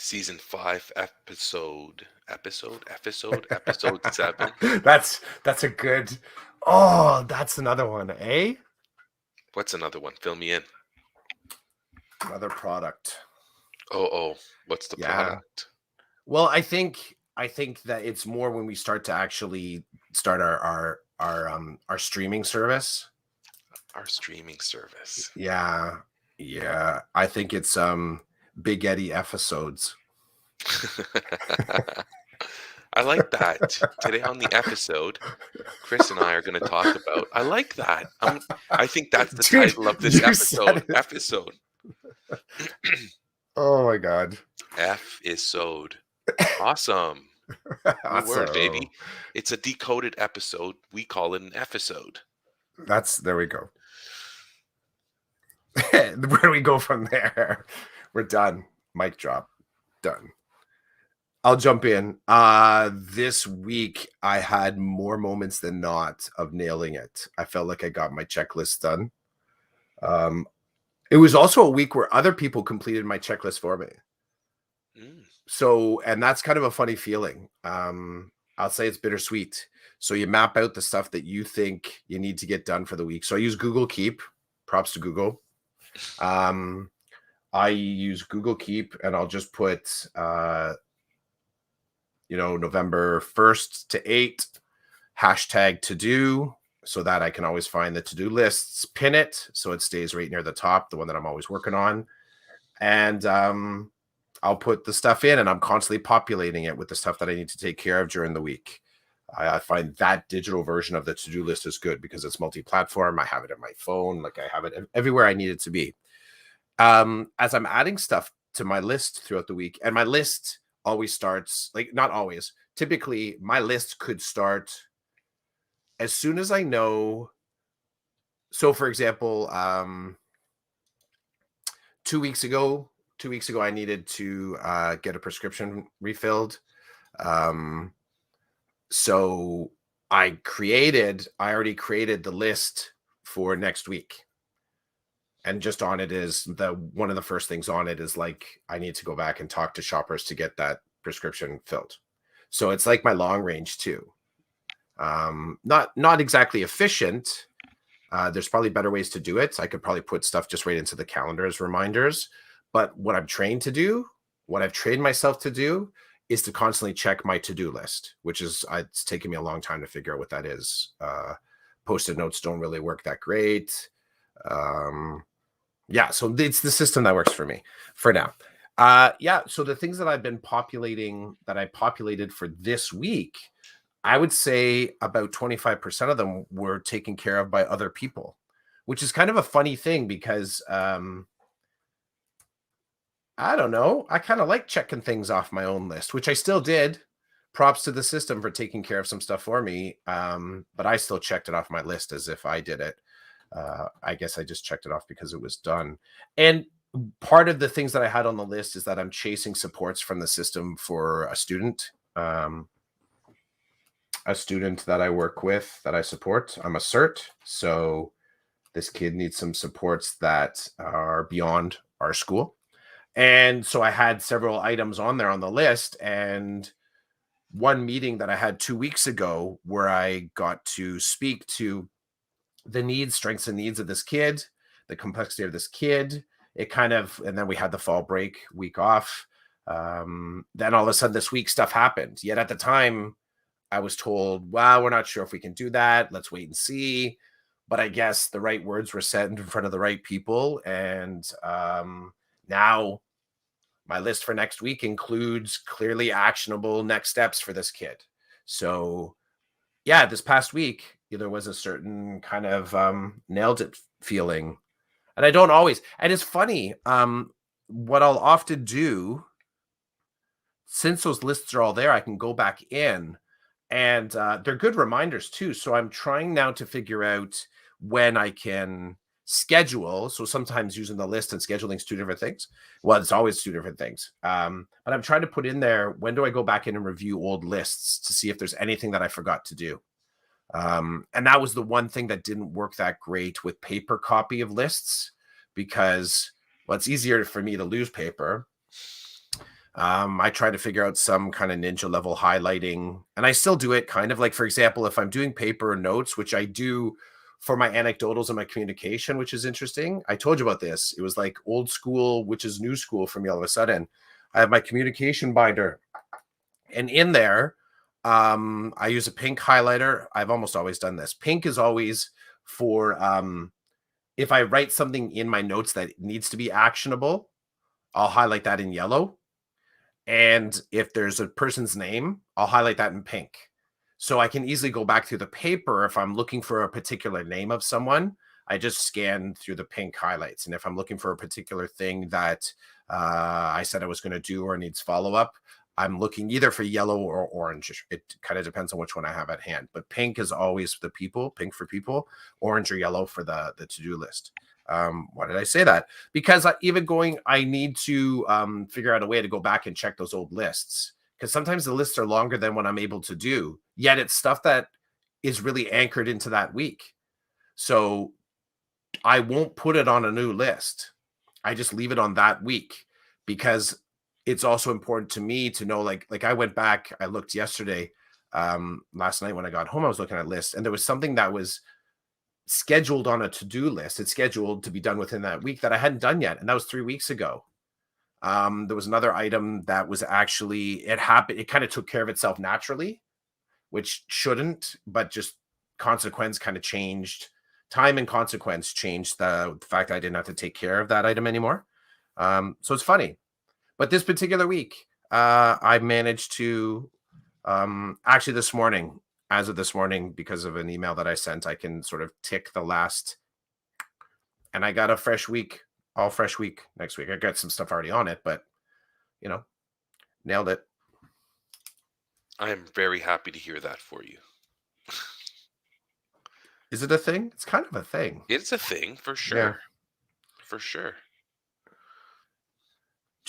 Season 5, episode 7. That's a good. Oh, that's another one, eh? What's another one? Fill me in. Another product. Oh, what's the Yeah. product? Well, I think that it's more when we start to actually start our streaming service. Our streaming service. Yeah. Yeah. I think it's Big Eddie episodes. I like that. Today on the episode, Chris and I are going to talk about. I like that. I think that's the Dude, title of this you episode. said it. Episode. Oh my god. F is sewed. Awesome. New word, Awesome. baby. It's a decoded episode. We call it an episode. There we go. Where do we go from there? We're done. Mic drop. Done. I'll jump in. This week I had more moments than not of nailing it. I felt like I got my checklist done. It was also a week where other people completed my checklist for me. Mm. So, and that's kind of a funny feeling. I'll say it's bittersweet. So you map out the stuff that you think you need to get done for the week. So I use Google Keep. Props to Google. I use Google Keep, and I'll just put November 1st to 8th, hashtag to do, so that I can always find the to-do lists, pin it so it stays right near the top, the one that I'm always working on. And I'll put the stuff in, and I'm constantly populating it with the stuff that I need to take care of during the week. I find that digital version of the to-do list is good because it's multi-platform. I have it on my phone, like I have it everywhere I need it to be. As I'm adding stuff to my list throughout the week, and my list always starts, like, not always, typically my list could start as soon as I know. So for example, 2 weeks ago I needed to get a prescription refilled. So I already created the list for next week. And just on it is one of the first things on it is like, I need to go back and talk to shoppers to get that prescription filled. So it's like my long range too. Not exactly efficient. There's probably better ways to do it. I could probably put stuff just right into the calendar as reminders. But what I've trained myself to do is to constantly check my to-do list, which is, it's taken me a long time to figure out what that is. Post-it notes don't really work that great. Yeah, so it's the system that works for me for now. So the things that I've been that I populated for this week, I would say about 25% of them were taken care of by other people, which is kind of a funny thing because I don't know. I kind of like checking things off my own list, which I still did. Props to the system for taking care of some stuff for me. But I still checked it off my list as if I did it. I guess I just checked it off because it was done. And part of the things that I had on the list is that I'm chasing supports from the system for a student that I work with, that I support. I'm a CERT. So this kid needs some supports that are beyond our school. And so I had several items on there on the list, and one meeting that I had 2 weeks ago where I got to speak to the strengths and needs of this kid, the complexity of this kid. And then we had the fall break week off. Then all of a sudden this week stuff happened. Yet at the time I was told, well, we're not sure if we can do that. Let's wait and see. But I guess the right words were said in front of the right people. And now my list for next week includes clearly actionable next steps for this kid. So yeah, this past week, there was a certain kind of nailed it feeling. And I don't always. And it's funny, what I'll often do, since those lists are all there, I can go back in, and they're good reminders too. So I'm trying now to figure out when I can schedule. So sometimes using the list and scheduling is two different things. Well, it's always two different things. But I'm trying to put in there, when do I go back in and review old lists to see if there's anything that I forgot to do? And that was the one thing that didn't work that great with paper copy of lists, because, well, it's easier for me to lose paper. I try to figure out some kind of ninja level highlighting, and I still do it kind of like, for example, if I'm doing paper notes, which I do for my anecdotals and my communication, which is interesting. I told you about this. It was like old school, which is new school for me all of a sudden. I have my communication binder, and in there, I use a pink highlighter. I've almost always done this. Pink is always for if I write something in my notes that needs to be actionable, I'll highlight that in yellow, and if there's a person's name, I'll highlight that in pink. So I can easily go back through the paper if I'm looking for a particular name of someone. I just scan through the pink highlights. And if I'm looking for a particular thing that I said I was going to do or needs follow up, I'm looking either for yellow or orange. It kind of depends on which one I have at hand. But pink is always the people, pink for people, orange or yellow for the to do list. Why did I say that? Because I need to figure out a way to go back and check those old lists, because sometimes the lists are longer than what I'm able to do. Yet it's stuff that is really anchored into that week. So I won't put it on a new list. I just leave it on that week, because it's also important to me to know, like I went back, I looked yesterday, last night when I got home, I was looking at lists, and there was something that was scheduled on a to-do list. It's scheduled to be done within that week that I hadn't done yet, and that was 3 weeks ago. There was another item that was actually, it happened, it kind of took care of itself naturally, which shouldn't, but just consequence kind of changed. Time and consequence changed the fact that I didn't have to take care of that item anymore. So it's funny. But this particular week, I managed to actually this morning, as of this morning, because of an email that I sent, I can sort of tick the last, and I got a fresh week, all fresh week next week. I got some stuff already on it, but you know, nailed it. I am very happy to hear that for you. Is it a thing? It's kind of a thing. It's a thing for Yeah. sure. For sure.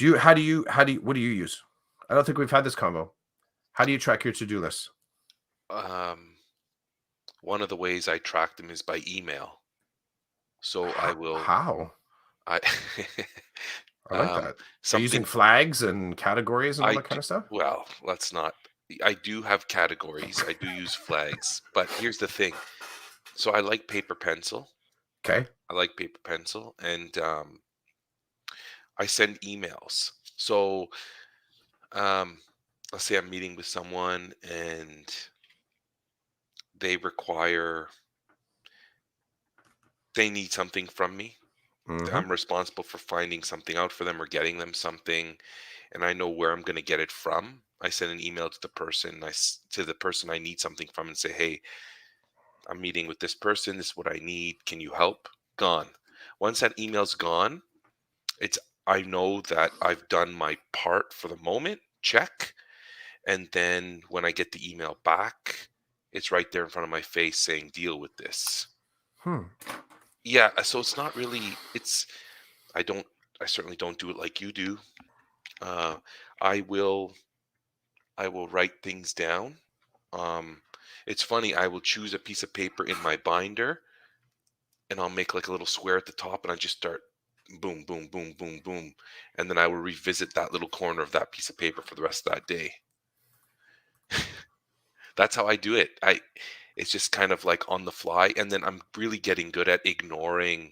What do you use? I don't think we've had this combo. How do you track your to-do list? Um, One of the ways I track them is by email. So I will How? I I like um that. Are you using something flags and categories and all I that kind do, of stuff? well, let's not. I do have categories. I do use flags, but here's the thing. So I like paper pencil. Okay. I like paper pencil, and I send emails. So um, let's say I'm meeting with someone and they require they need something from me. Mm-hmm. I'm responsible for finding something out for them or getting them something, and I know where I'm going to get it from. I send an email to the person to the person I need something from and say, "Hey, I'm meeting with this person. This is what I need. Can you help?" Gone. Once that email's gone, it's I know that I've done my part for the moment. Check. And then when I get the email back, it's right there in front of my face saying, "Deal with this." Hmm. Yeah, so it's not really it's I don't I certainly don't do it like you do. Uh I will I will write things down. Um it's funny, I will choose a piece of paper in my binder and I'll make like a little square at the top and I just start boom boom boom boom boom, and then I will revisit that little corner of that piece of paper for the rest of that day. That's how I do it. It's just kind of like on the fly, and then I'm really getting good at ignoring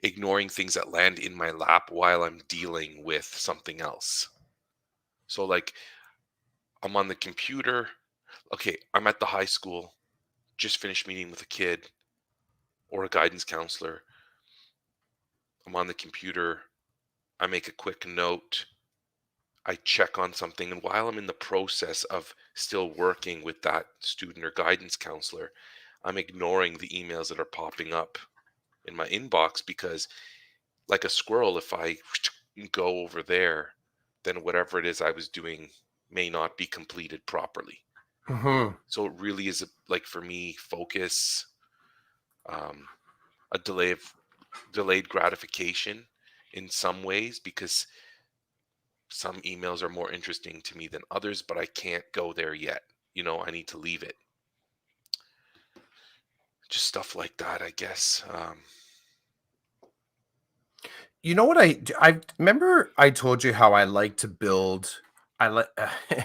things that land in my lap while I'm dealing with something else. So like I'm on the computer, okay, I'm at the high school, just finished meeting with a kid or a guidance counselor. I'm on the computer, I make a quick note, I check on something, and while I'm in the process of still working with that student or guidance counselor, I'm ignoring the emails that are popping up in my inbox because, like a squirrel, if I go over there, then whatever it is I was doing may not be completed properly. Mm-hmm. So it really is like for me, focus, um, a delayed gratification in some ways because some emails are more interesting to me than others, but I can't go there yet. I need to leave it. Just stuff like that, I guess. You know what I remember I told you how I like to build. I like.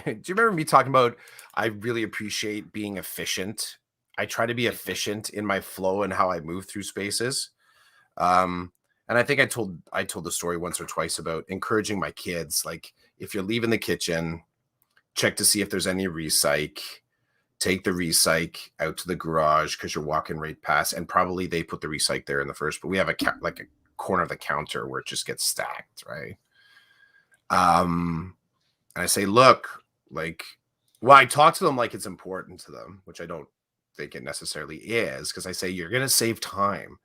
Do you remember me talking about? I really appreciate being efficient. I try to be Mhm. efficient in my flow and how I move through spaces. Um, and I think I told the story once or twice about encouraging my kids. Like, if you're leaving the kitchen, check to see if there's any recyc. Take the recyc out to the garage because you're walking right past, and probably they put the recyc there in the first. But we have like a corner of the counter where it just gets stacked, right? And I say, look, like, well, I talk to them like it's important to them, which I don't think it necessarily is, because I say you're gonna save time,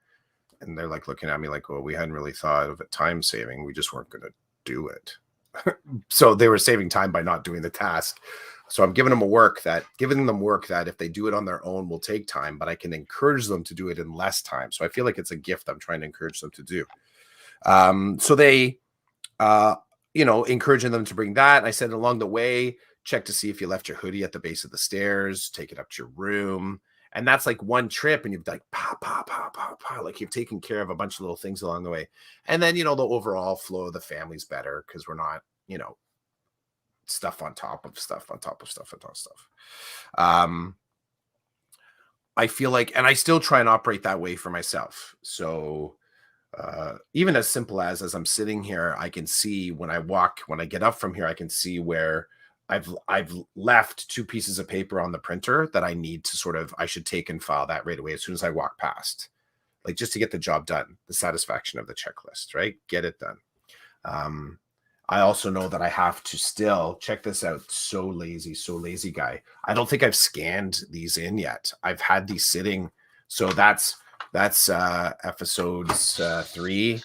and they're like looking at me like, well, we hadn't really thought of it time saving. We just weren't gonna do it. So they were saving time by not doing the task. So I'm giving them work that if they do it on their own will take time, but I can encourage them to do it in less time. So I feel like it's a gift I'm trying to encourage them to do. So they uh, encouraging them to bring that. I said along the way, check to see if you left your hoodie at the base of the stairs, take it up to your room. And that's like one trip, and you've like pa pa pa pa pa, like you've taken care of a bunch of little things along the way. And then the overall flow of the family's better because we're not, stuff on top of stuff on top of stuff on top of stuff. Um, I feel like, and I still try and operate that way for myself. So even as simple as I'm sitting here, I can see when I get up from here, I can see where I've left two pieces of paper on the printer that I should take and file that right away as soon as I walk past, like just to get the job done, the satisfaction of the checklist, right? Get it done. Um, I also know that I have to still check this out. So lazy guy. I don't think I've scanned these in yet. I've had these sitting. So that's episodes 3.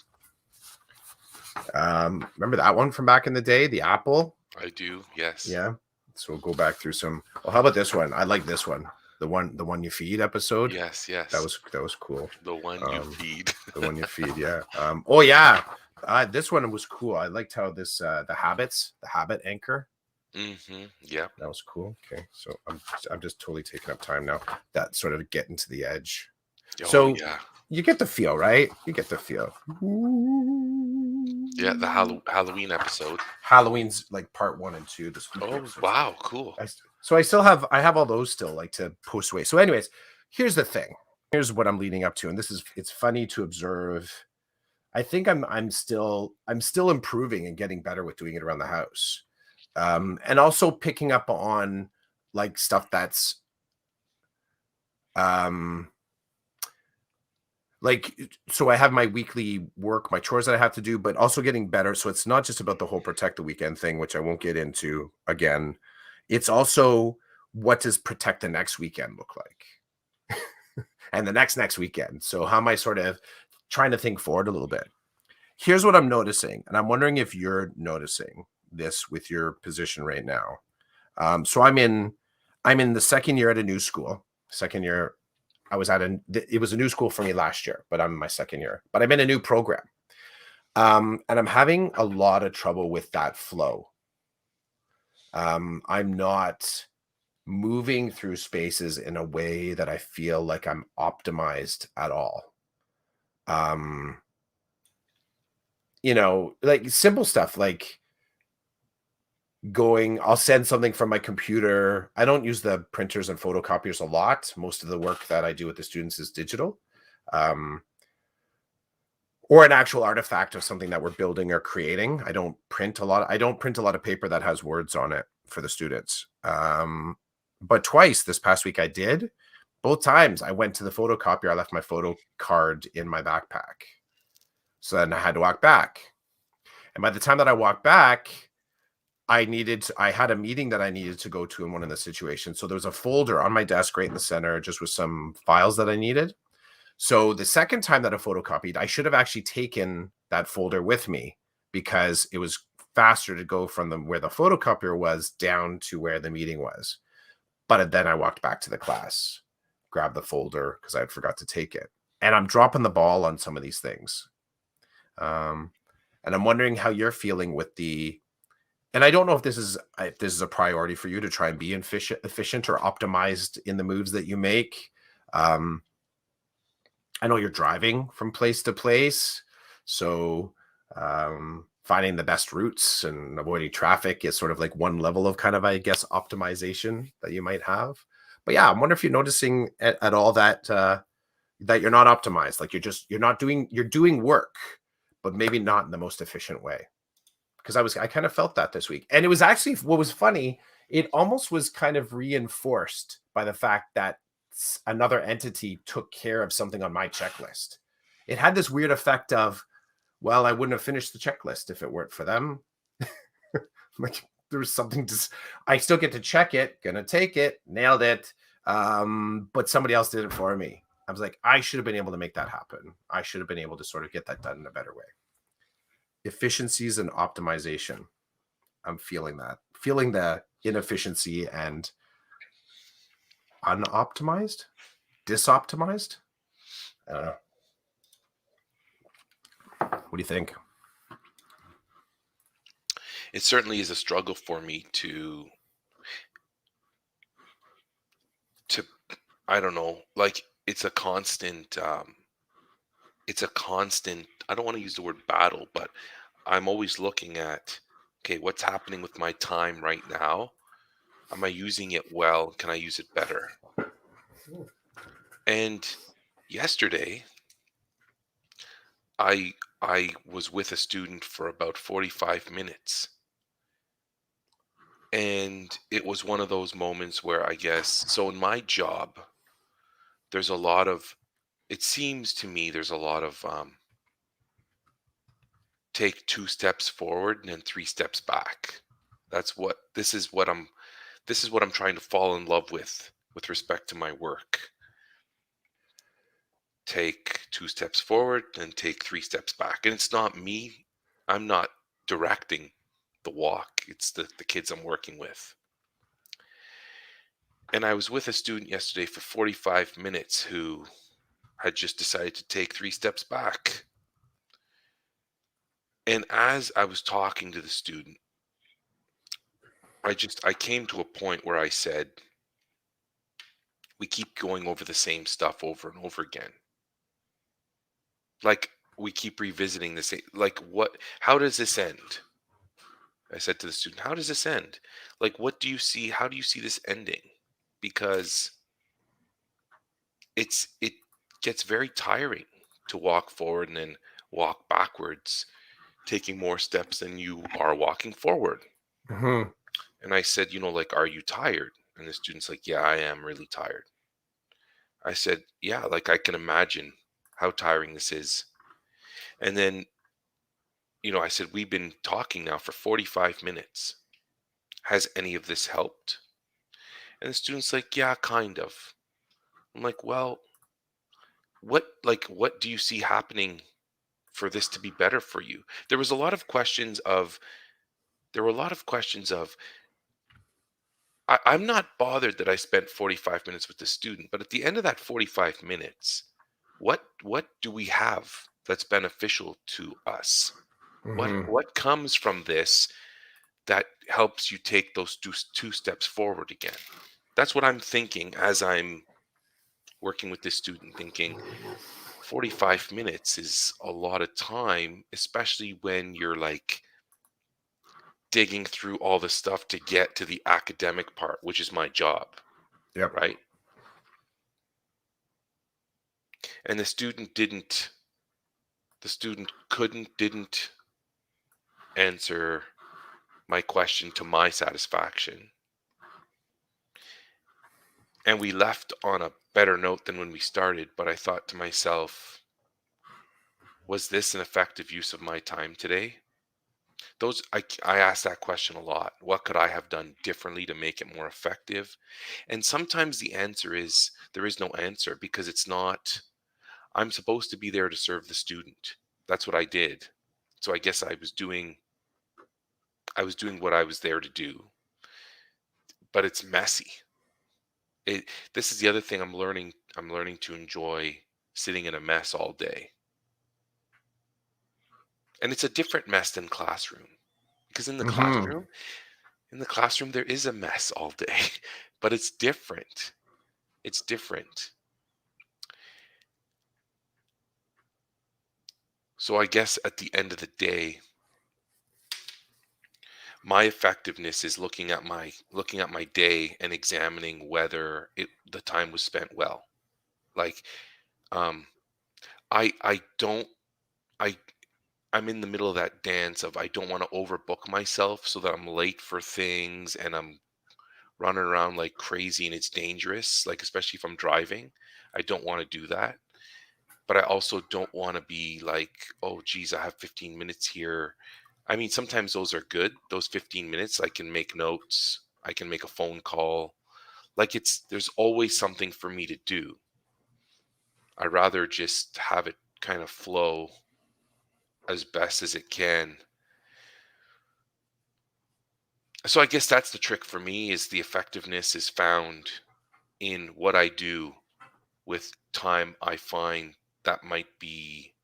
Remember that one from back in the day, the Apple? I do, yes. Yeah. So we'll go back through some. Well, how about this one? I like this one. The one you feed episode. Yes, That yes. was cool. The one you Um, feed. the one you feed, yeah. Oh yeah. This one was cool. I liked how the habit anchor. Yep. That was cool. Okay, so I'm just totally taking up time now. That sort of getting to the edge. Oh, So yeah. you get the feel, right? You get the feel. Yeah, the Halloween episode. Halloween's like part 1 and 2. The spooky Oh, episodes. wow, cool. So I have all those still like to post away. So, anyways, here's the thing. Here's what I'm leading up to, and it's funny to observe. I think I'm still improving and getting better with doing it around the house, and also picking up on like stuff that's um like so I have my weekly work, my chores that I have to do, but also getting better. So it's not just about the whole protect the weekend thing, which I won't get into again. It's also what does protect the next weekend look like? And the next weekend. So how am I sort of trying to think forward a little bit? Here's what I'm noticing, and I'm wondering if you're noticing this with your position right now. So I'm in the second year at a new school. Second year, it was a new school for me last year, but I'm in my second year. But I'm in a new program, and I'm having a lot of trouble with that flow. I'm not moving through spaces in a way that I feel like I'm optimized at all. Um, like simple stuff like I'll send something from my computer. I don't use the printers and photocopiers a lot. Most of the work that I do with the students is digital. Um, or an actual artifact of something that we're building or creating. I don't print a lot of paper that has words on it for the students. But twice this past week I did. Both times I went to the photocopier, I left my photo card in my backpack. So then I had to walk back. And by the time that I walked back, I had a meeting that I needed to go to in one of the situations. So there was a folder on my desk right in the center, just with some files that I needed. So the second time that I photocopied, I should have actually taken that folder with me because it was faster to go from where the photocopier was down to where the meeting was. But then I walked back to the class, grabbed the folder because I had forgot to take it. And I'm dropping the ball on some of these things. And I'm wondering how you're feeling with and I don't know if this is a priority for you to try and be efficient or optimized in the moves that you make. I know you're driving from place to place, so Finding the best routes and avoiding traffic is sort of like one level of kind of, I guess, optimization that you might have. But yeah, I wonder if you're noticing at all that that you're not optimized, like you're doing work, but maybe not in the most efficient way. Because I kind of felt that this week, and it was actually what was funny. It almost was kind of reinforced by the fact that another entity took care of something on my checklist. It had this weird effect of, well, I wouldn't have finished the checklist if it weren't for them. Like there was something to, I still get to check it, gonna take it, nailed it. But somebody else did it for me. I was like, I should have been able to make that happen. I should have been able to sort of get that done in a better way. Efficiencies and optimization. I'm feeling that, feeling the inefficiency and unoptimized, disoptimized. I don't know. What do you think? It certainly is a struggle for me to I don't know, like it's a constant, I don't want to use the word battle, but I'm always looking at, okay, what's happening with my time right now? Am I using it well? Can I use it better? And yesterday, I was with a student for about 45 minutes. And it was one of those moments where I guess, so in my job, there's a lot of, it seems to me there's a lot of take two steps forward and then three steps back. That's what this is what I'm trying to fall in love with respect to my work. Take two steps forward and take three steps back. And it's not me. I'm not directing the walk. It's the kids I'm working with. And I was with a student yesterday for 45 minutes who had just decided to take three steps back. And as I was talking to the student, I came to a point where I said, we keep going over the same stuff over and over again. Like we keep revisiting the same, like what, how does this end? I said to the student, how does this end? Like what do you see? How do you see this ending? Because it gets very tiring to walk forward and then walk backwards, taking more steps than you are walking forward. Mm-hmm. And I said, like, are you tired? And the student's like, yeah, I am really tired. I said, yeah, like I can imagine how tiring this is. And then, I said, we've been talking now for 45 minutes. Has any of this helped? And the student's like, yeah, kind of. I'm like, well, what do you see happening for this to be better for you? There was a lot of questions of, there were a lot of questions of, I'm not bothered that I spent 45 minutes with the student, but at the end of that 45 minutes, what do we have that's beneficial to us? What Mm-hmm. what comes from this that helps you take those two steps forward again? That's what I'm thinking as I'm working with this student, thinking 45 minutes is a lot of time, especially when you're like digging through all the stuff to get to the academic part, which is my job, Yep. right? And the student didn't answer my question to my satisfaction. And we left on a better note than when we started, but I thought to myself, was this an effective use of my time today? I asked that question a lot. What could I have done differently to make it more effective? And sometimes the answer is there is no answer because it's not, I'm supposed to be there to serve the student. That's what I did. So I guess I was doing what I was there to do, but it's messy. This is the other thing I'm learning to enjoy sitting in a mess all day. And it's a different mess than classroom because Mm-hmm. in the classroom there is a mess all day, but it's different. It's different. So I guess at the end of the day, my effectiveness is looking at my day and examining whether the time was spent well. Like, um, I don't I I'm in the middle of that dance of I don't want to overbook myself so that I'm late for things and I'm running around like crazy and it's dangerous, like especially if I'm driving. I don't want to do that. But I also don't want to be like, oh geez, I have 15 minutes here. I mean, sometimes those are good. Those 15 minutes, I can make notes, I can make a phone call. Like there's always something for me to do. I'd rather just have it kind of flow as best as it can. So I guess that's the trick for me is the effectiveness is found in what I do with time I find that might be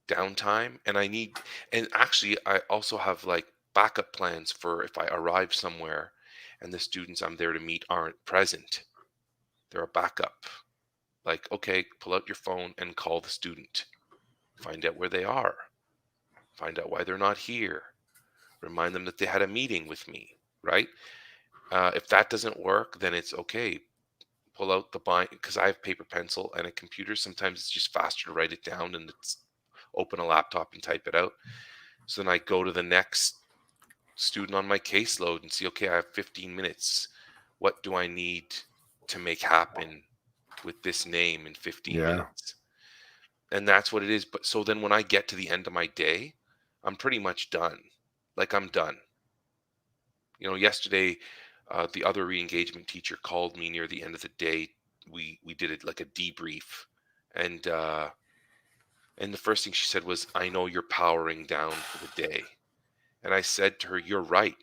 downtime and actually I also have like backup plans for if I arrive somewhere and the students I'm there to meet aren't present. They're a backup. Like, okay, pull out your phone and call the student. Find out where they are. Find out why they're not here. Remind them that they had a meeting with me, right? If that doesn't work, then it's okay. Pull out the bind because I have paper pencil and a computer. Sometimes it's just faster to write it down and it's open a laptop and type it out. So then I go to the next student on my caseload and see, okay, I have 15 minutes. What do I need to make happen with this name in 15 Yeah. minutes? And that's what it is. But so then when I get to the end of my day, I'm pretty much done. Like I'm done. Yesterday, the other re-engagement teacher called me near the end of the day. We did it like a debrief, and the first thing she said was, "I know you're powering down for the day," and I said to her, "You're right.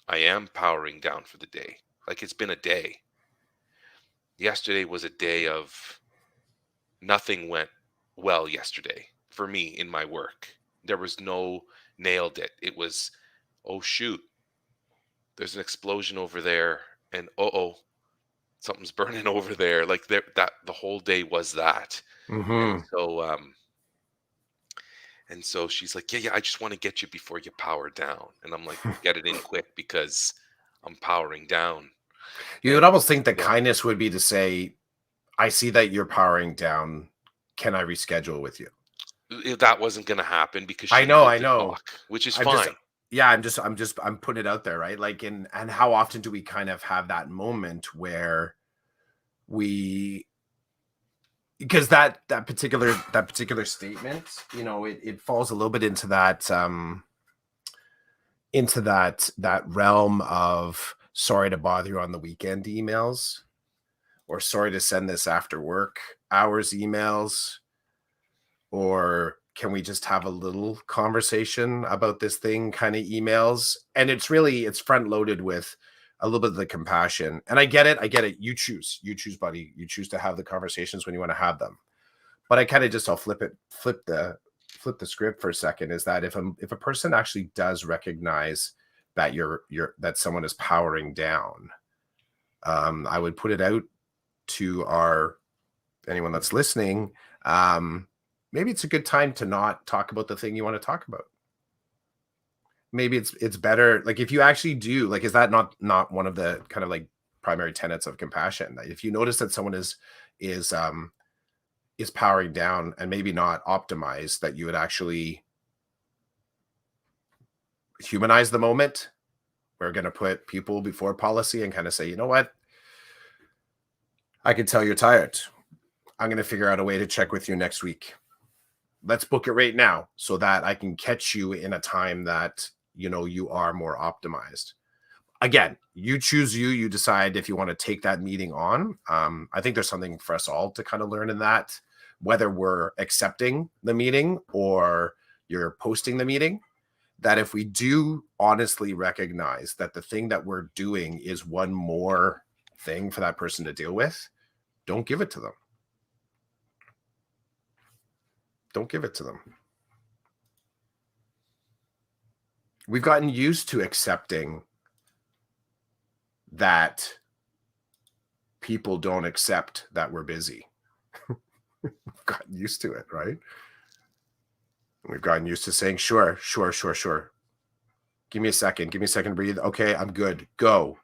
I am powering down for the day. Like it's been a day. Yesterday was a day of nothing went well yesterday for me in my work. There was no nailed it. It was, oh shoot, there's an explosion over there, and oh, something's burning over there. Like that the whole day was that. And Hmm. so she's like, yeah, I just want to get you before you power down. And I'm like, get it in quick because I'm powering down. You would And almost think that yeah, kindness would be to say, I see that you're powering down. Can I reschedule with you? that wasn't going to happen because I she know, needed I to know. talk, which is I'm just fine. yeah, I'm putting it out there, right? Like, and how often do we kind of have that moment where we because that particular statement, it falls a little bit into that realm of sorry to bother you on the weekend emails, or sorry to send this after work hours emails, or can we just have a little conversation about this thing kind of emails. And it's front loaded with a little bit of the compassion. And I get it, you choose, buddy, you choose to have the conversations when you want to have them. But I kind of just I'll flip the script for a second, is that if a person actually does recognize that that someone is powering down, I would put it out to our anyone that's listening. um Maybe it's a good time to not talk about the thing you want to talk about. Maybe it's better, like, if you actually do, like, is that not one of the kind of like primary tenets of compassion, that if you notice that someone is is powering down and maybe not optimized, that you would actually humanize the moment. We're going to put people before policy and kind of say, you know what, I can tell you're tired. I'm going to figure out a way to check with you next week. Let's book it right now so that I can catch you in a time that you are more optimized. Again, you choose, you decide if you want to take that meeting on. I think there's something for us all to kind of learn in that, whether we're accepting the meeting or you're posting the meeting, that if we do honestly recognize that the thing that we're doing is one more thing for that person to deal with, don't give it to them. Don't give it to them. We've gotten used to accepting that people don't accept that we're busy. We've gotten used to it, right? We've gotten used to saying, sure, sure, sure, sure. Give me a second. Give me a second to breathe. Okay, I'm good. Go.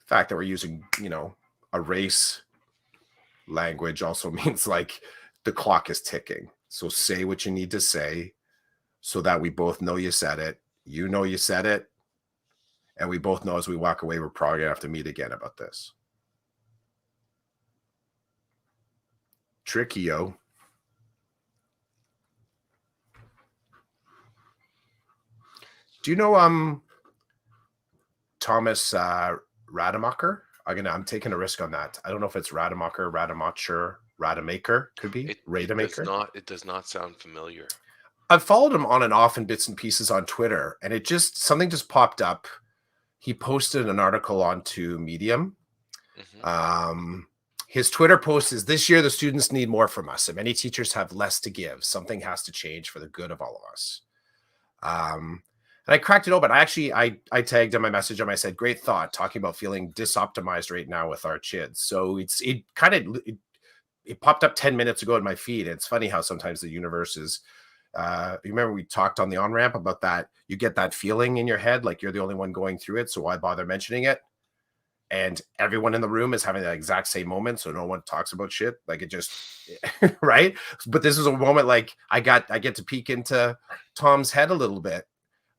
The fact that we're using, a race language also means like the clock is ticking. So say what you need to say so that we both know you said it. You know you said it. And we both know as we walk away, we're probably gonna have to meet again about this. Tricky, yo. Do you know Thomas Rademacher? I'm taking a risk on that. I don't know if it's Rademacher, Rademacher, Rademacher, could be Rademacher. It does not sound familiar. I've followed him on and off in bits and pieces on Twitter, and something just popped up. He posted an article onto Medium. His Twitter post is, "This year the students need more from us, and many teachers have less to give. Something has to change for the good of all of us." And I cracked it open. I tagged him, I messaged him, I said, "Great thought, talking about feeling disoptimized right now with our kids." So it popped up 10 minutes ago in my feed. It's funny how sometimes the universe is you remember we talked on the on-ramp about that. You get that feeling in your head like you're the only one going through it, so why bother mentioning it? And everyone in the room is having that exact same moment, so no one talks about shit. Like, it just right. But this is a moment like I get to peek into Tom's head a little bit.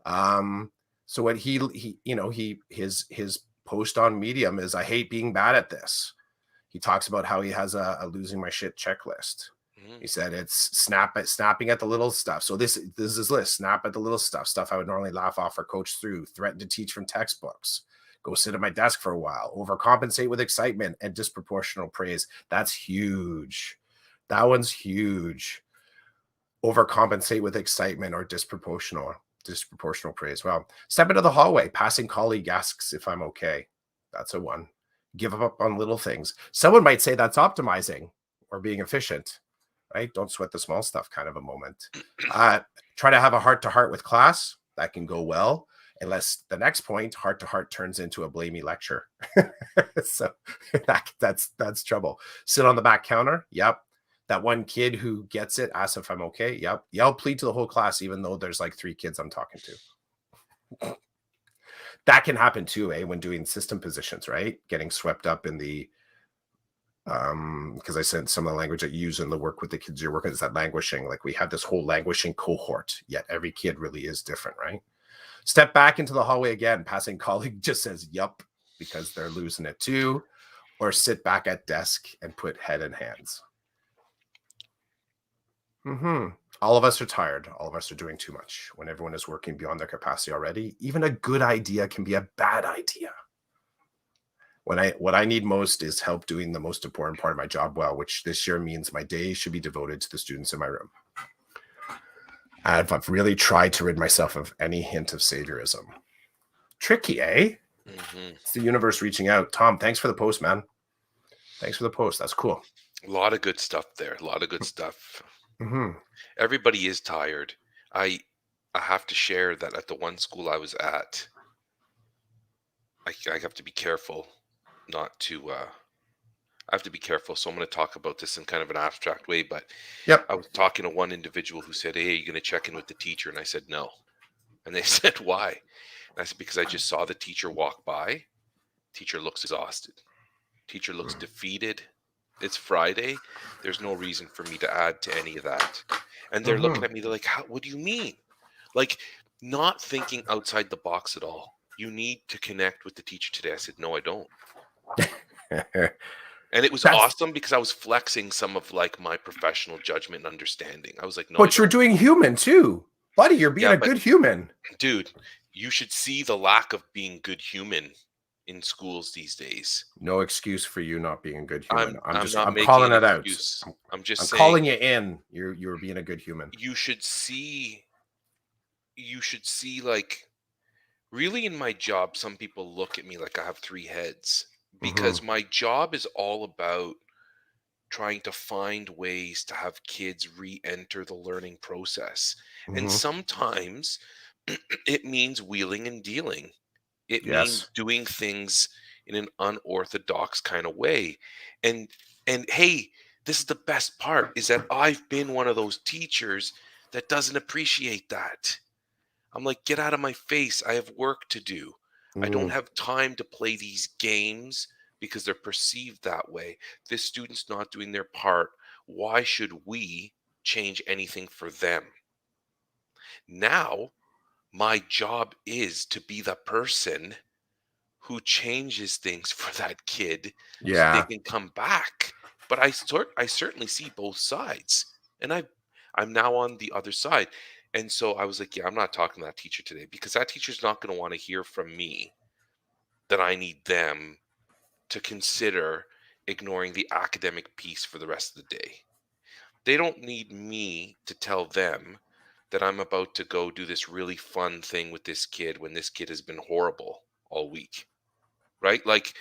So what his post on Medium is, "I hate being bad at this." He talks about how he has a losing my shit checklist. He said it's snapping at the little stuff. So this is his list: snap at the little stuff I would normally laugh off or coach through, threaten to teach from textbooks, go sit at my desk for a while, overcompensate with excitement, and disproportional praise. That's huge. That one's huge. Overcompensate with excitement or disproportional praise. Well, step into the hallway, passing colleague asks if I'm okay. That's a one. Give up on little things. Someone might say that's optimizing or being efficient, right? Don't sweat the small stuff kind of a moment. Try to have a heart-to-heart with class. That can go well, unless the next point, heart-to-heart, turns into a blamey lecture. So that's trouble. Sit on the back counter. Yep. That one kid who gets it, asks if I'm okay. Yep. Yell, plead to the whole class, even though there's like 3 kids I'm talking to. That can happen too, when doing system positions, right? Getting swept up in the because I said some of the language that you use in the work with the kids you're working is that languishing. Like, we have this whole languishing cohort, yet every kid really is different, right? Step back into the hallway again. Passing colleague just says yup because they're losing it too, or sit back at desk and put head in hands. All of us are tired. All of us are doing too much. When everyone is working beyond their capacity already, even a good idea can be a bad idea. What I need most is help doing the most important part of my job well, which this year means my day should be devoted to the students in my room. I've really tried to rid myself of any hint of saviorism. Tricky, eh? It's the universe reaching out. Tom, thanks for the post, man. Thanks for the post. That's cool. A lot of good stuff there. A lot of good stuff. Everybody is tired. I have to share that at the one school I was at, I have to be careful not to I have to be careful. So I'm going to talk about this in kind of an abstract way, but Yep. I was talking to one individual who said, "Hey, are you going to check in with the teacher?" And I said, "No." And they said, "Why?" And I said, "Because I just saw the teacher walk by. Teacher looks exhausted. Teacher looks defeated. It's Friday. There's no reason for me to add to any of that." And they're looking at me, they're like, what do you mean? Like, not thinking outside the box at all. "You need to connect with the teacher today." I said, "No, I don't." And it was awesome because I was flexing some of like my professional judgment and understanding. I was like, "No, but you're doing human too, buddy. You're being a good human, dude. You should see the lack of being good human in schools these days." No excuse for you not being a good human. I'm calling it out. I'm just saying, calling you in. You're being a good human. You should see like, really, in my job, some people look at me like I have 3 heads, because my job is all about trying to find ways to have kids re-enter the learning process. And sometimes it means wheeling and dealing. It means doing things in an unorthodox kind of way. And hey, this is the best part, is that I've been one of those teachers that doesn't appreciate that. I'm like, get out of my face. I have work to do. I don't Mm, have time to play these games because they're perceived that way. This student's not doing their part. Why should we change anything for them? Now, my job is to be the person who changes things for that kid so they yeah. can come back. But I certainly see both sides. And I'm now on the other side. And so I was like, yeah, I'm not talking to that teacher today because that teacher's not going to want to hear from me that I need them to consider ignoring the academic piece for the rest of the day. They don't need me to tell them that I'm about to go do this really fun thing with this kid when this kid has been horrible all week, right? Like,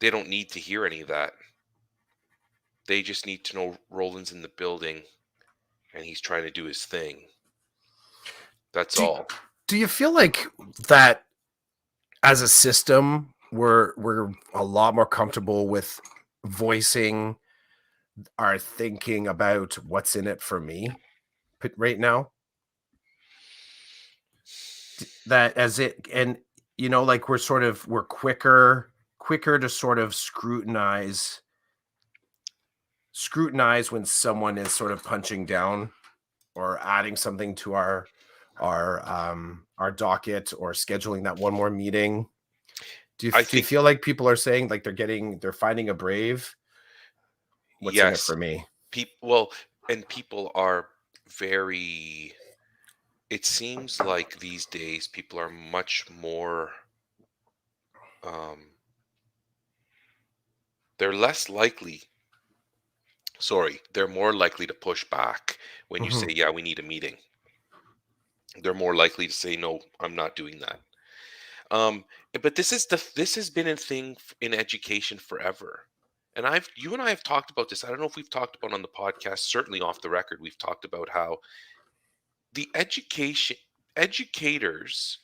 they don't need to hear any of that. They just need to know Roland's in the building and he's trying to do his thing. That's Do all. do you feel like that as a system we're a lot more comfortable with voicing our thinking about what's in it for me right now? That as it and like we're quicker to sort of scrutinize when someone is sort of punching down or adding something to our docket or scheduling that one more meeting. I Do you think, feel like people are saying like they're finding a brave? What's in it yes, for me? well, and people are very, it seems like these days people are much more, um, they're less likely, sorry, they're more likely to push back when you say, Mhm, yeah, we need a meeting. They're more likely to say, no, I'm not doing that. Um, but this has been a thing in education forever. And you and I have talked about this. I don't know if we've talked about on the podcast, certainly off the record, we've talked about how the educators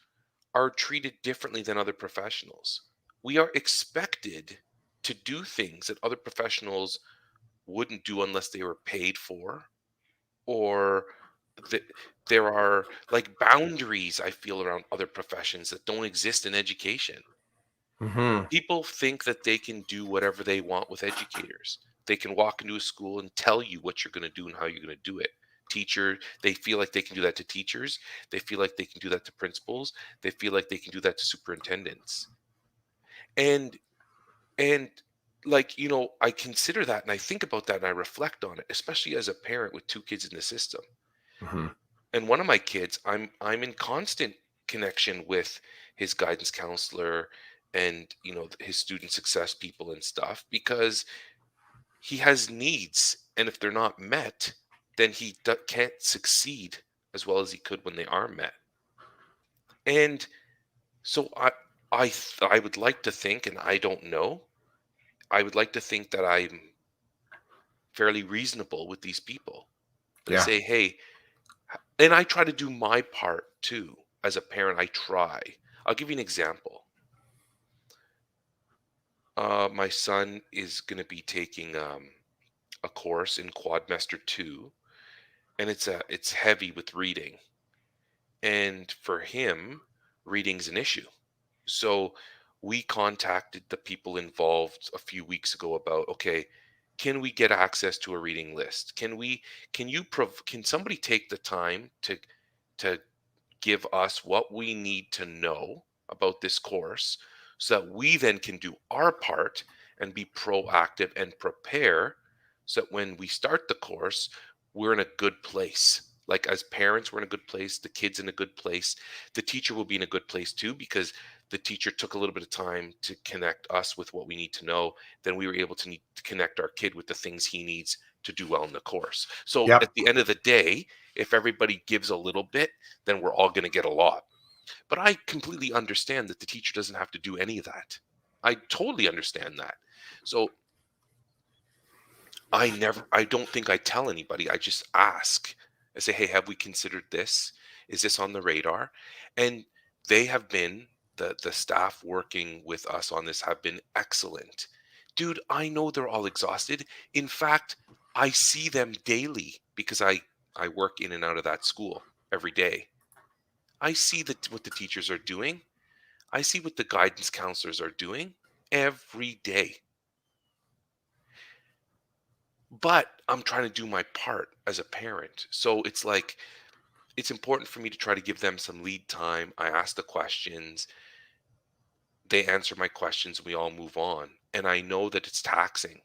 are treated differently than other professionals. We are expected to do things that other professionals wouldn't do unless they were paid for, or th- there are like boundaries I feel around other professions that don't exist in education. mhm. People think that they can do whatever they want with educators. They can walk into a school and tell you what you're going to do and how you're going to do it. Teacher, they feel like they can do that to teachers. They feel like they can do that to principals. They feel like they can do that to superintendents. And and like, I consider that and I think about that and I reflect on it, especially as a parent with two kids in the system. Mhm. And one of my kids, I'm in constant connection with his guidance counselor and his student success people and stuff because he has needs, and if they're not met, then he can't succeed as well as he could when they are met. And so I would like to think, and I don't know, I would like to think that I'm fairly reasonable with these people. But I Yeah. say, hey, and I try to do my part too. As a parent, I try. I'll give you an example. My son is going to be taking a course in Quadmester 2, and it's heavy with reading. And for him, reading's an issue. So we contacted the people involved a few weeks ago about, okay, can we get access to a reading list? Can somebody take the time to give us what we need to know about this course so that we then can do our part and be proactive and prepare so that when we start the course, we're in a good place. Like, as parents, we're in a good place, the kids in a good place, the teacher will be in a good place too, because the teacher took a little bit of time to connect us with what we need to know. Then we were able to connect our kid with the things he needs to do well in the course. So at Yep. the end of the day, if everybody gives a little bit, then we're all going to get a lot. But I completely understand that the teacher doesn't have to do any of that. I totally understand that. So I don't think I tell anybody. I just ask. I say, hey, have we considered this? Is this on the radar? And they have been, the staff working with us on this have been excellent. Dude, I know they're all exhausted. In fact, I see them daily because I work in and out of that school every day. I see what the teachers are doing. I see what the guidance counselors are doing every day. But I'm trying to do my part as a parent. So it's like it's important for me to try to give them some lead time. I ask the questions, they answer my questions, we all move on. And I know that it's taxing.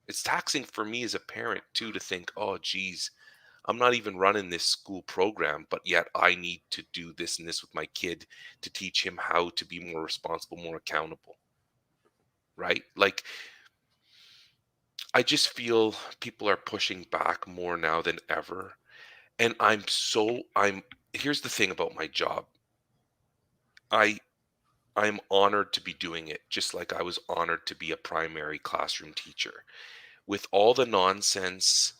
It's taxing for me as a parent too to think, oh, geez, I'm not even running this school program, but yet I need to do this and this with my kid to teach him how to be more responsible, more accountable, right? Like, I just feel people are pushing back more now than ever. And here's the thing about my job. I I'm honored to be doing it, just like I was honored to be a primary classroom teacher. With all the nonsense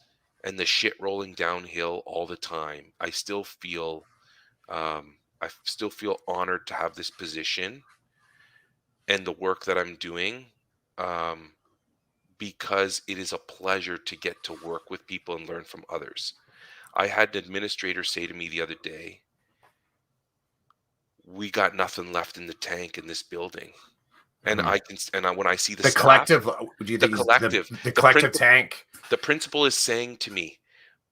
and the shit rolling downhill all the time, I still feel honored to have this position and the work that I'm doing, um, because it is a pleasure to get to work with people and learn from others. I had an administrator say to me the other day, "We got nothing left in the tank in this building." And Mhm. when I see the The staff, collective, do you the think is collective, the the collective principal, tank? the principal is saying to me,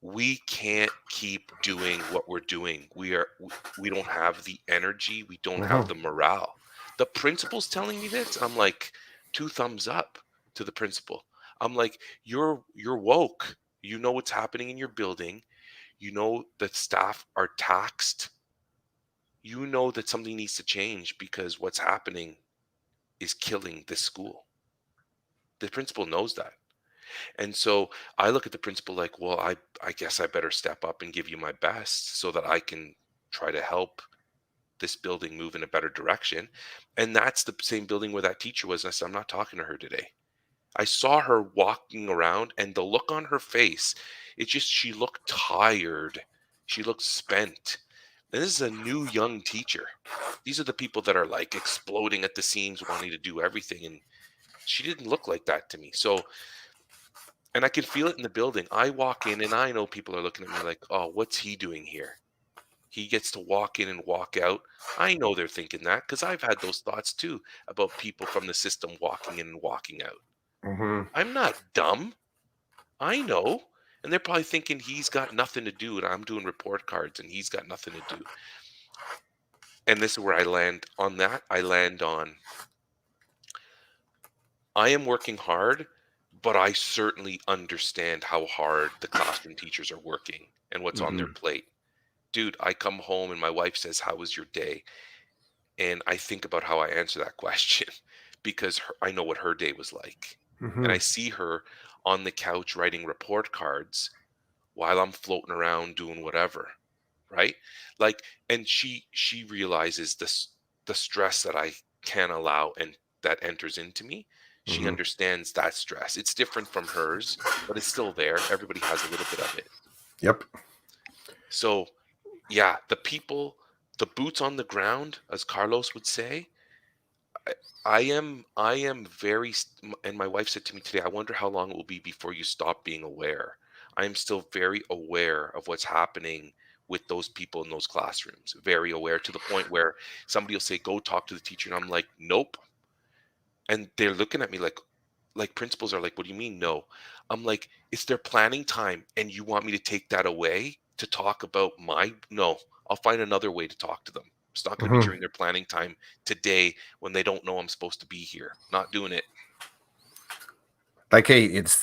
"We can't keep doing what we're doing. We don't have the energy. We don't have Mhm. the morale." The principal's telling me this. I'm like, two thumbs up to the principal. I'm like, you're woke. You know what's happening in your building. You know that staff are taxed. You know that something needs to change because what's happening is killing this school. The principal knows that. And so I look at the principal like, well, I guess I better step up and give you my best so that I can try to help this building move in a better direction. And that's the same building where that teacher was. And I said, I'm not talking to her today. I saw her walking around and the look on her face, she looked tired. She looked spent. And this is a new young teacher. These are the people that are like exploding at the seams, wanting to do everything. And she didn't look like that to me. So, and I can feel it in the building. I walk in and I know people are looking at me like, "Oh, what's he doing here? He gets to walk in and walk out." I know they're thinking that because I've had those thoughts too about people from the system walking in and walking out. Mhm. I'm not dumb. I know. And they're probably thinking he's got nothing to do and I'm doing report cards and he's got nothing to do. And this is where I land on that. I land on I am working hard, but I certainly understand how hard the classroom teachers are working and what's on their Mhm. plate. Dude, I come home and my wife says, "How was your day?" And I think about how I answer that question because I know what her day was like. And I Mhm. see her on the couch writing report cards while I'm floating around doing whatever, right? Like, and she realizes the stress that I can allow and that enters into me. She Mhm. understands that stress. It's different from hers, but it's still there. Everybody has a little bit of it. Yep. So, yeah, the boots on the ground, as Carlos would say, I, I am and my wife said to me today, I wonder how long it will be before you stop being aware. I am still very aware of what's happening with those people in those classrooms. Very aware to the point where somebody will say, "Go talk to the teacher," and I'm like, "Nope." And they're looking at me like principals are like, "What do you mean no?" I'm like, "It's their planning time and you want me to take that away to talk about my no, I'll find another way to talk to them. It's not going to be Mhm. during their planning time today when they don't know I'm supposed to be here. Not doing it." Like, hey, it's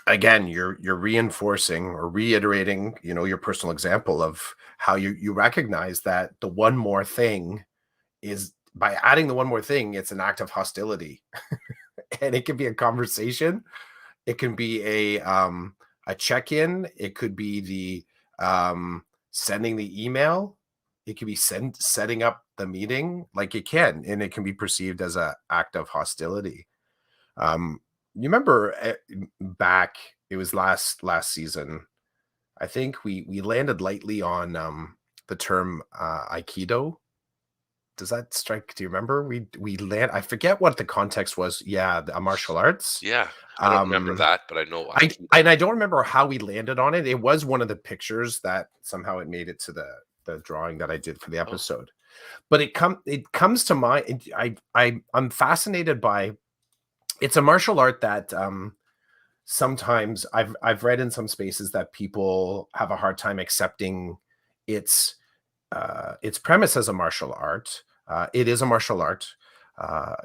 again, you're reinforcing or reiterating, your personal example of how you recognize that the one more thing is by adding the one more thing, it's an act of hostility. And it can be a conversation, it can be a check-in, it could be the sending the email, it could be setting up the meeting, like it can, and it can be perceived as a act of hostility. Um, you remember back, it was last season. I think we landed lightly on the term Aikido. Does that strike? Do you remember? We land. I forget what the context was. Yeah, martial arts. Yeah, I don't remember Um, that, but I know I Aikido. and I don't remember how we landed on it. It was one of the pictures that somehow it made it to the drawing that I did for the Oh, episode. But it comes to mind. I'm fascinated by. It's a martial art that sometimes I've read in some spaces that people have a hard time accepting its its premise as a martial art. It is a martial art,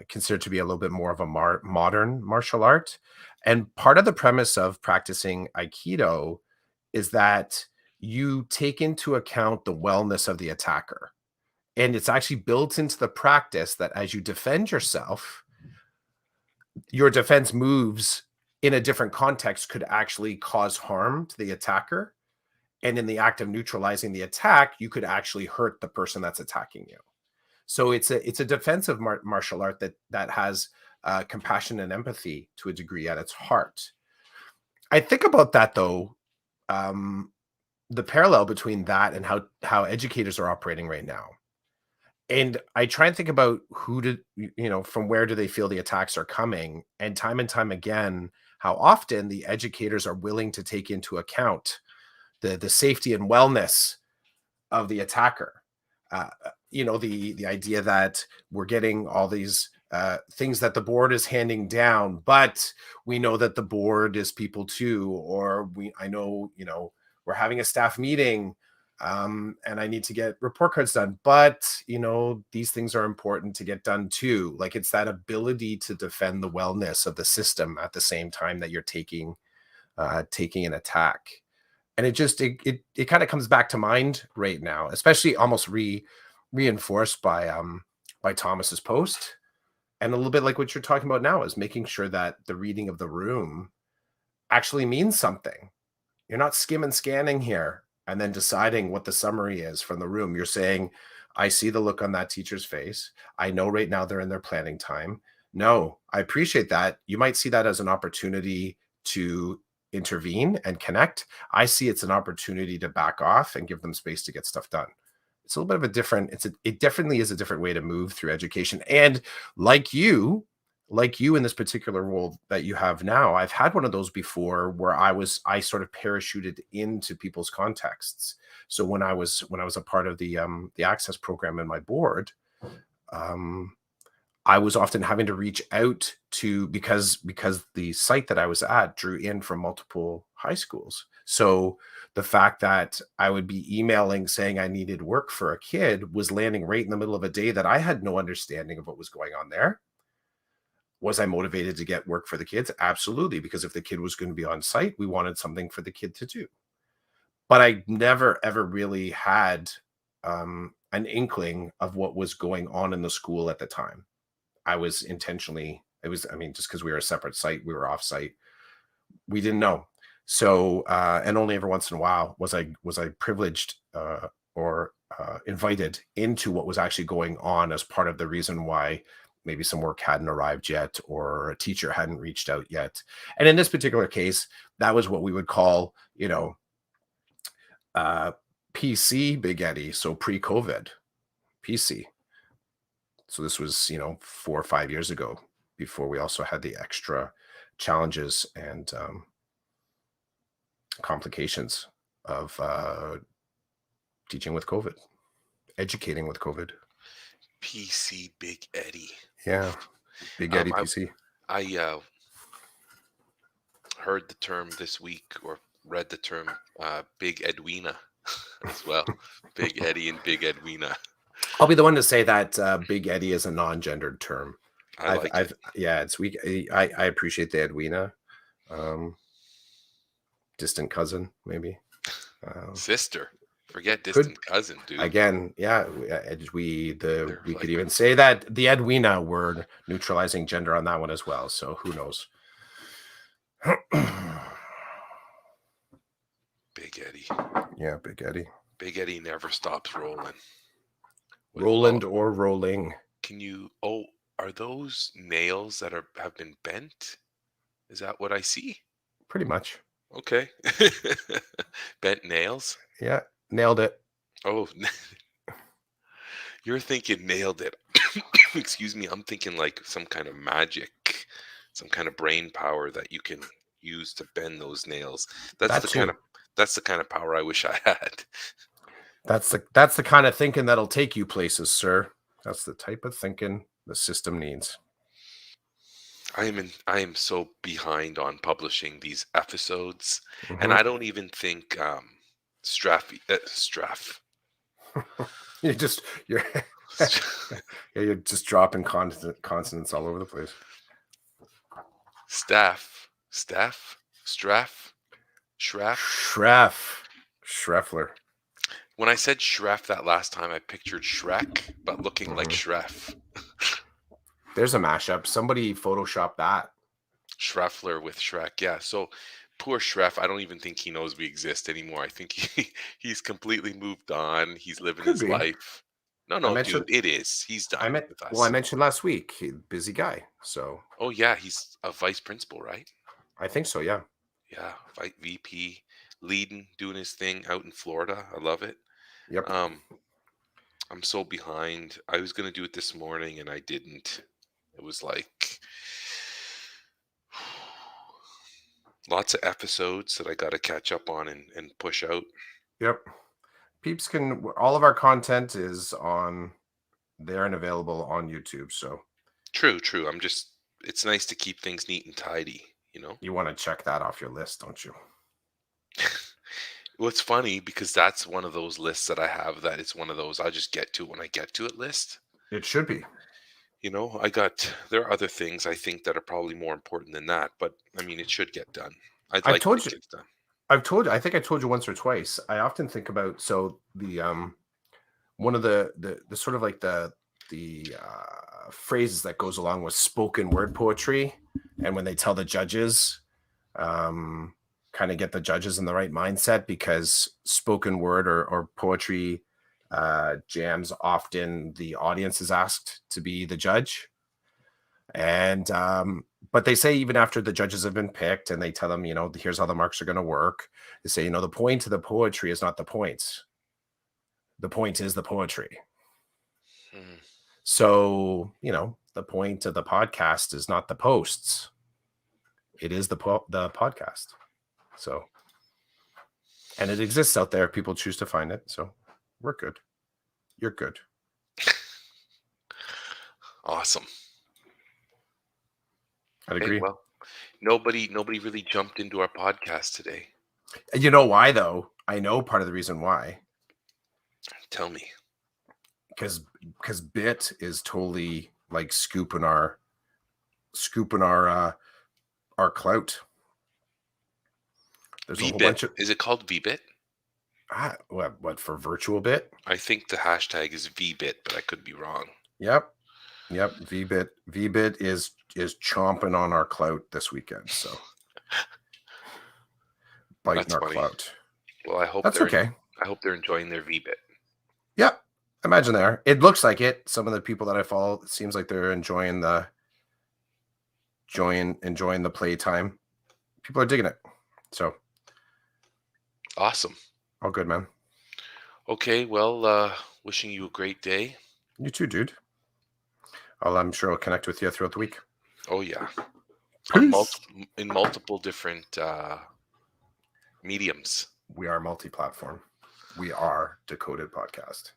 considered to be a little bit more of a modern martial art. And part of the premise of practicing Aikido is that you take into account the wellness of the attacker. And it's actually built into the practice that as you defend yourself, your defense moves in a different context could actually cause harm to the attacker. And in the act of neutralizing the attack, you could actually hurt the person that's attacking you. So it's a defensive martial art that has compassion and empathy to a degree at its heart. I think about that though, um, the parallel between that and how educators are operating right now. And I try and think about who did from where do they feel the attacks are coming, and time again, how often the educators are willing to take into account the safety and wellness of the attacker. The idea that we're getting all these things that the board is handing down, but we know that the board is people too, or I know, we're having a staff meeting, and I need to get report cards done, but these things are important to get done too. Like it's that ability to defend the wellness of the system at the same time that you're taking an attack. And it kind of comes back to mind right now, especially almost reinforced by Thomas's post, and a little bit like what you're talking about now is making sure that the reading of the room actually means something. You're not skimming scanning here and then deciding what the summary is from the room. You're saying, I see the look on that teacher's face. I know right now they're in their planning time. No, I appreciate that. You might see that as an opportunity to intervene and connect. I see it's an opportunity to back off and give them space to get stuff done. It's a little bit of a different, it definitely is a different way to move through education. And like you, in this particular role that you have now, I've had one of those before where I sort of parachuted into people's contexts. So when I was a part of the access program in my board, um, I was often having to reach out to because the site that I was at drew in from multiple high schools. So the fact that I would be emailing saying I needed work for a kid was landing right in the middle of a day that I had no understanding of what was going on there. Was I motivated to get work for the kids? Absolutely, because if the kid was going to be on site, we wanted something for the kid to do. But I never ever really had an inkling of what was going on in the school at the time. I was intentionally, I mean, just because we were a separate site, we were off site. We didn't know. So, and only every once in a while was I privileged or invited into what was actually going on as part of the reason why maybe some work hadn't arrived yet or a teacher hadn't reached out yet. And in this particular case, that was what we would call, uh, PC Big Eddie, so pre-COVID PC. So this was, 4 or 5 years ago, before we also had the extra challenges and complications of teaching with COVID, educating with COVID. PC Big Eddie. Yeah, Oof. Big Um, Eddie I PC. I heard the term this week or read the term Big Edwina as well. Big Eddie and Big Edwina. I'll be the one to say that Big Eddie is a non-gendered term. I like it. Yeah, it's weak. I appreciate the Edwina, um, distant cousin, maybe. Um, Sister. Forget could distant cousin, dude. Again, yeah, They're we could like even say that the Edwina word neutralizing gender on that one as well. So who knows? Big Eddie. Yeah, Big Eddie. Big Eddie never stops rolling. With love. Roland or rolling. Can you? Oh, are those nails that have been bent? Is that what I see? Pretty much. Okay. Bent nails. Yeah, nailed it. Oh, You're thinking nailed it. Excuse me. I'm thinking like some kind of magic, some kind of brain power that you can use to bend those nails. That's That the kind too. of that's the kind of power I wish I had. That's the kind of thinking that'll take you places, sir. That's the type of thinking the system needs. I am so behind on publishing these episodes, and Hmm. I don't even think Straff You just you're yeah, you're just dropping consonants all over the place. Staff, Straff, Schraff. Schreffler. When I said Schreff that last time, I pictured Shrek, but looking like Hmm. Schreff. There's a mashup. Somebody photoshopped that. Schreffler with Shrek. Yeah. So poor Schreff, I don't even think he knows we exist anymore. I think he's completely moved on. He's living Could his be. life. No, I no, dude, mentioned. it is. He's I done meant. with Well, I us. mentioned last week. Busy guy. So Oh yeah, he's a vice principal, right? I think so. Yeah. Yeah, VP, leading, doing his thing out in Florida. I love it. Yep. Um, I'm so behind. I was gonna do it this morning and I didn't. It was like lots of episodes that I got to catch up on and push out. Yep. Peeps can. All of our content is on there and available on YouTube. So True, true. It's nice to keep things neat and tidy, you know? you want to check that off your list, don't you? What's funny because that's one of those lists that I have that it's one of those I'll just get to it when I get to it list. It should be. You know, there are other things I think that are probably more important than that, but I mean, it should get done. I'd I've like that told it you. gets done. I think I told you once or twice. I often think about the one of the sort of like the phrases that goes along with spoken word poetry, and when they tell the judges, um, kind of get the judges in the right mindset because spoken word or poetry jams often the audience is asked to be the judge, and but they say even after the judges have been picked and they tell them, here's how the marks are going to work, they say, the point of the poetry is not the points, the point is the poetry. Hmm. So, the point of the podcast is not the posts. It is the podcast. So, and it exists out there if people choose to find it. So, we're good. You're good. Awesome. I'd Hey, agree. well, nobody really jumped into our podcast today. You know why though? I know part of the reason why. Tell me. Because Bit is totally like scooping our clout. There's a whole VBit. bunch of Is it called VBit? what for virtual Bit? I think the hashtag is VBit, but I could be wrong. Yep. VBit is chomping on our clout this weekend. So biting That's our funny. clout. Well, That's okay. I hope they're enjoying their VBit. Yep. Imagine there. It looks like it. Some of the people that I follow, it seems like they're enjoying the playtime. People are digging it. So Awesome. all good, man. Okay, well, wishing you a great day. You too, dude. I'm sure I'll connect with you throughout the week. Oh yeah, Peace. in multiple different mediums. We are multi-platform. We are Decoded Podcast.